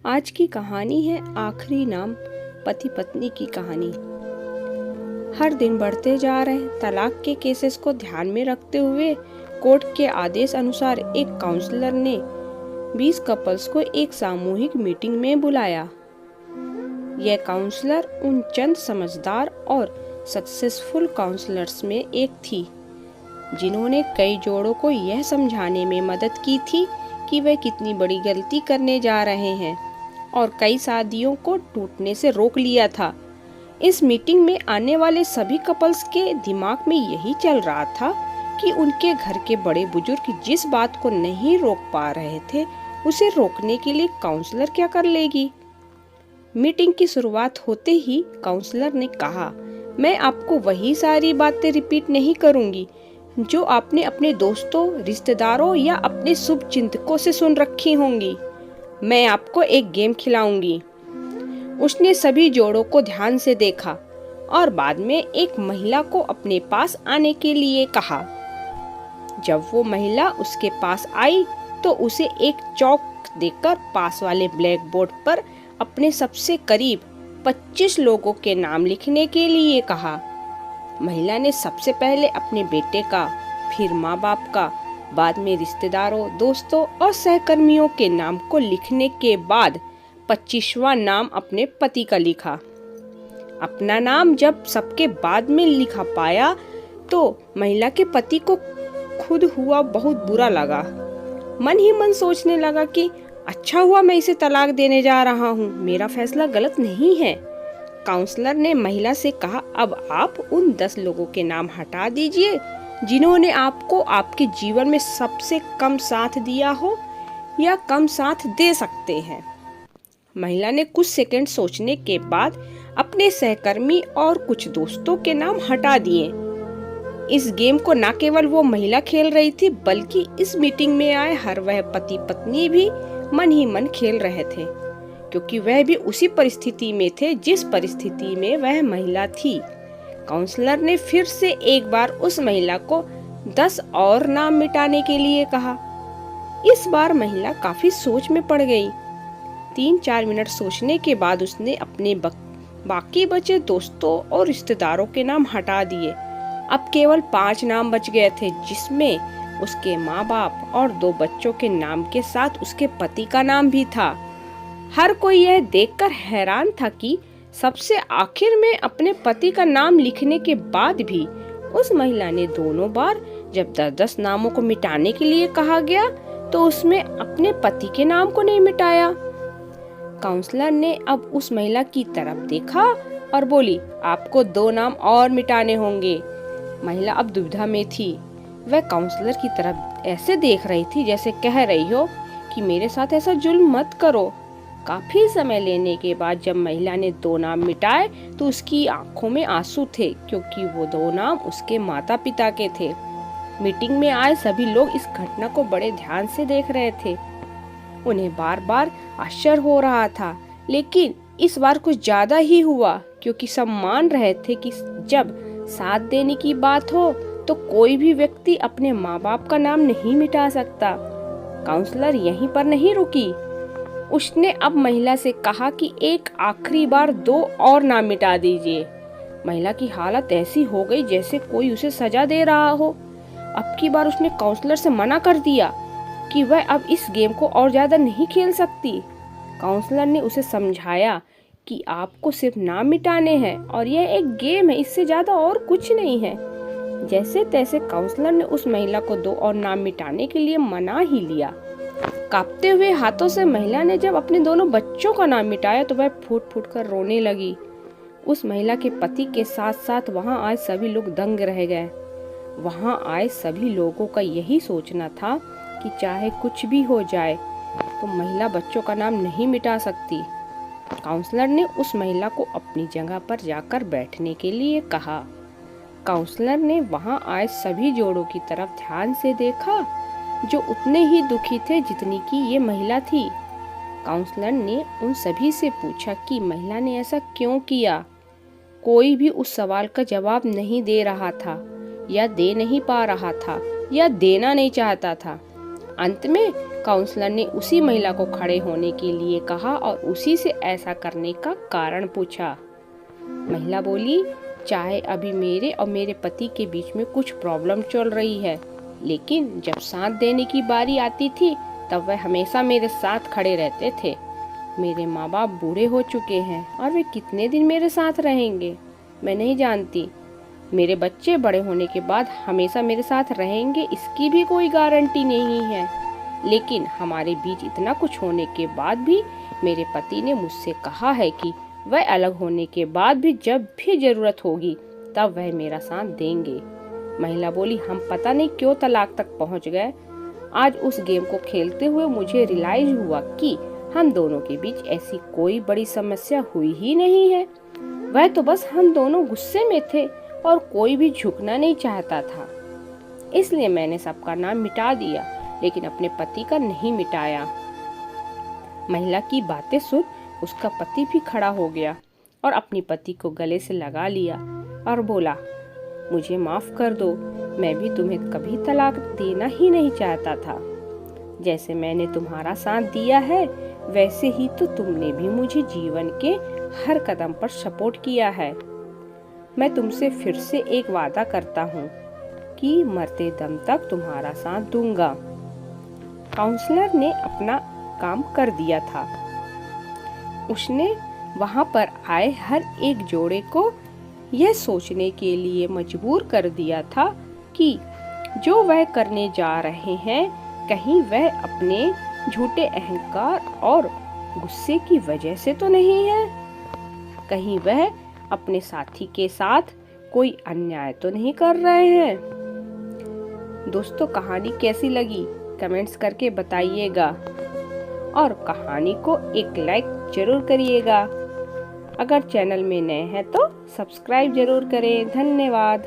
आज की कहानी है आखिरी नाम पति पत्नी की कहानी। हर दिन बढ़ते जा रहे तलाक के केसेस को ध्यान में रखते हुए कोर्ट के आदेश अनुसार एक काउंसलर ने 20 कपल्स को एक सामूहिक मीटिंग में बुलाया। यह काउंसलर उन चंद समझदार और सक्सेसफुल काउंसलर्स में एक थी जिन्होंने कई जोड़ों को यह समझाने में मदद की थी कि वे कितनी बड़ी गलती करने जा रहे हैं और कई शादियों को टूटने से रोक लिया था। इस मीटिंग में आने वाले सभी कपल्स के दिमाग में यही चल रहा था कि उनके घर के बड़े बुजुर्ग जिस बात को नहीं रोक पा रहे थे उसे रोकने के लिए काउंसलर क्या कर लेगी। मीटिंग की शुरुआत होते ही काउंसलर ने कहा, मैं आपको वही सारी बातें रिपीट नहीं करूंगी जो आपने अपने दोस्तों, रिश्तेदारों या अपने शुभ चिंतकों से सुन रखी होंगी। मैं आपको एक गेम खिलाऊंगी। उसने सभी जोड़ों को ध्यान से देखा और बाद में एक महिला को अपने पास आने के लिए कहा। जब वो महिला उसके पास आई तो उसे एक चौक देकर पास वाले ब्लैक बोर्ड पर अपने सबसे करीब 25 लोगों के नाम लिखने के लिए कहा। महिला ने सबसे पहले अपने बेटे का, फिर माँ बाप का, बाद में रिश्तेदारों, दोस्तों और सहकर्मियों के नाम को लिखने के बाद 25वां नाम अपने पति का लिखा। अपना नाम जब सबके बाद में लिखा पाया तो महिला के पति को खुद हुआ बहुत बुरा लगा। मन ही मन सोचने लगा कि अच्छा हुआ मैं इसे तलाक देने जा रहा हूँ, मेरा फैसला गलत नहीं है। काउंसलर ने महिला से कहा, अब आप उन 10 लोगों के नाम हटा दीजिए जिन्होंने आपको आपके जीवन में सबसे कम साथ दिया हो या कम साथ दे सकते हैं। महिला ने कुछ सेकंड सोचने के बाद अपने सहकर्मी और कुछ दोस्तों के नाम हटा दिए। इस गेम को न केवल वो महिला खेल रही थी बल्कि इस मीटिंग में आए हर वह पति पत्नी भी मन ही मन खेल रहे थे, क्योंकि वह भी उसी परिस्थिति में थे जिस परिस्थिति में वह महिला थी। काउंसलर ने फिर से एक बार उस महिला को 10 और नाम मिटाने के लिए कहा। इस बार महिला काफी सोच में पड़ गई। 3-4 मिनट सोचने के बाद उसने अपने बाकी बचे दोस्तों और रिश्तेदारों के नाम हटा दिए। अब केवल 5 नाम बच गए थे, जिसमें उसके माँ बाप और 2 बच्चों के नाम के साथ उसके पति का नाम भी था। हर कोई यह देखकर हैरान था कि सबसे आखिर में अपने पति का नाम लिखने के बाद भी उस महिला ने दोनों बार जब 10-10 नामों को मिटाने के लिए कहा गया तो उसमें अपने पति के नाम को नहीं मिटाया। काउंसलर ने अब उस महिला की तरफ देखा और बोली, आपको 2 नाम और मिटाने होंगे। महिला अब दुविधा में थी। वह काउंसलर की तरफ ऐसे देख रही थी जैसे कह रही हो कि मेरे साथ ऐसा जुल्म मत करो। काफी समय लेने के बाद जब महिला ने 2 नाम मिटाए तो उसकी आंखों में आंसू थे, क्योंकि वो 2 नाम उसके माता पिता के थे। मीटिंग में आए सभी लोग इस घटना को बड़े ध्यान से देख रहे थे। उन्हें बार बार आश्चर्य हो रहा था, लेकिन इस बार कुछ ज्यादा ही हुआ, क्योंकि सब मान रहे थे कि जब साथ देने की बात हो तो कोई भी व्यक्ति अपने माँ बाप का नाम नहीं मिटा सकता। काउंसलर यहीं पर नहीं रुकी। उसने अब महिला से कहा कि एक आखिरी बार 2 और नाम मिटा दीजिए। महिला की हालत ऐसी हो गई जैसे कोई उसे सजा दे रहा हो। अब की बार उसने काउंसलर से मना कर दिया कि वह अब इस गेम को और ज्यादा नहीं खेल सकती। काउंसलर ने उसे समझाया कि आपको सिर्फ नाम मिटाने हैं और यह एक गेम है, इससे ज्यादा और कुछ नहीं है। जैसे तैसे काउंसलर ने उस महिला को 2 और नाम मिटाने के लिए मना ही लिया। कांपते हुए हाथों से महिला ने जब अपने दोनों बच्चों का नाम मिटाया तो वह फूट फूट कर रोने लगी। उस महिला के पति के साथ साथ वहां आए सभी लोग दंग रह गए। वहां आए सभी लोगों का यही सोचना था कि चाहे कुछ भी हो जाए तो महिला बच्चों का नाम नहीं मिटा सकती। काउंसलर ने उस महिला को अपनी जगह पर जाकर बैठने के लिए कहा। काउंसलर ने वहां आए सभी जोड़ों की तरफ ध्यान से देखा जो उतने ही दुखी थे जितनी कि ये महिला थी। काउंसलर ने उन सभी से पूछा कि महिला ने ऐसा क्यों किया। कोई भी उस सवाल का जवाब नहीं दे रहा था या दे नहीं पा रहा था या देना नहीं चाहता था। अंत में काउंसलर ने उसी महिला को खड़े होने के लिए कहा और उसी से ऐसा करने का कारण पूछा। महिला बोली, चाहे अभी मेरे और मेरे पति के बीच में कुछ प्रॉब्लम चल रही है, लेकिन जब साथ देने की बारी आती थी तब वह हमेशा मेरे साथ खड़े रहते थे। मेरे माँ बाप बूढ़े हो चुके हैं और वे कितने दिन मेरे साथ रहेंगे मैं नहीं जानती। मेरे बच्चे बड़े होने के बाद हमेशा मेरे साथ रहेंगे इसकी भी कोई गारंटी नहीं है। लेकिन हमारे बीच इतना कुछ होने के बाद भी मेरे पति ने मुझसे कहा है कि वह अलग होने के बाद भी जब भी जरूरत होगी तब वह मेरा साथ देंगे। महिला बोली, हम पता नहीं क्यों तलाक तक पहुंच गए। आज उस गेम को खेलते हुए मुझे रियलाइज हुआ कि हम दोनों के बीच ऐसी कोई बड़ी समस्या हुई ही नहीं है। वह तो बस हम दोनों गुस्से में थे और कोई भी झुकना नहीं चाहता था। इसलिए मैंने सबका नाम मिटा दिया, लेकिन अपने पति का नहीं मिटाया। महिला की बातें सुन उसका पति भी खड़ा हो गया और अपनी पति को गले से लगा लिया और बोला, मुझे माफ कर दो, मैं भी तुम्हें कभी तलाक देना ही नहीं चाहता था। जैसे मैंने तुम्हारा साथ दिया है वैसे ही तो तुमने भी मुझे जीवन के हर कदम पर सपोर्ट किया है। मैं तुमसे फिर से एक वादा करता हूँ कि मरते दम तक तुम्हारा साथ दूंगा। काउंसलर ने अपना काम कर दिया था। उसने वहां पर आए हर एक जोड़े को यह सोचने के लिए मजबूर कर दिया था कि जो वह करने जा रहे हैं कहीं वह अपने झूठे अहंकार और गुस्से की वजह से तो नहीं है, कहीं वह अपने साथी के साथ कोई अन्याय तो नहीं कर रहे हैं। दोस्तों, कहानी कैसी लगी कमेंट्स करके बताइएगा और कहानी को एक लाइक जरूर करिएगा। अगर चैनल में नए हैं तो सब्सक्राइब जरूर करें। धन्यवाद।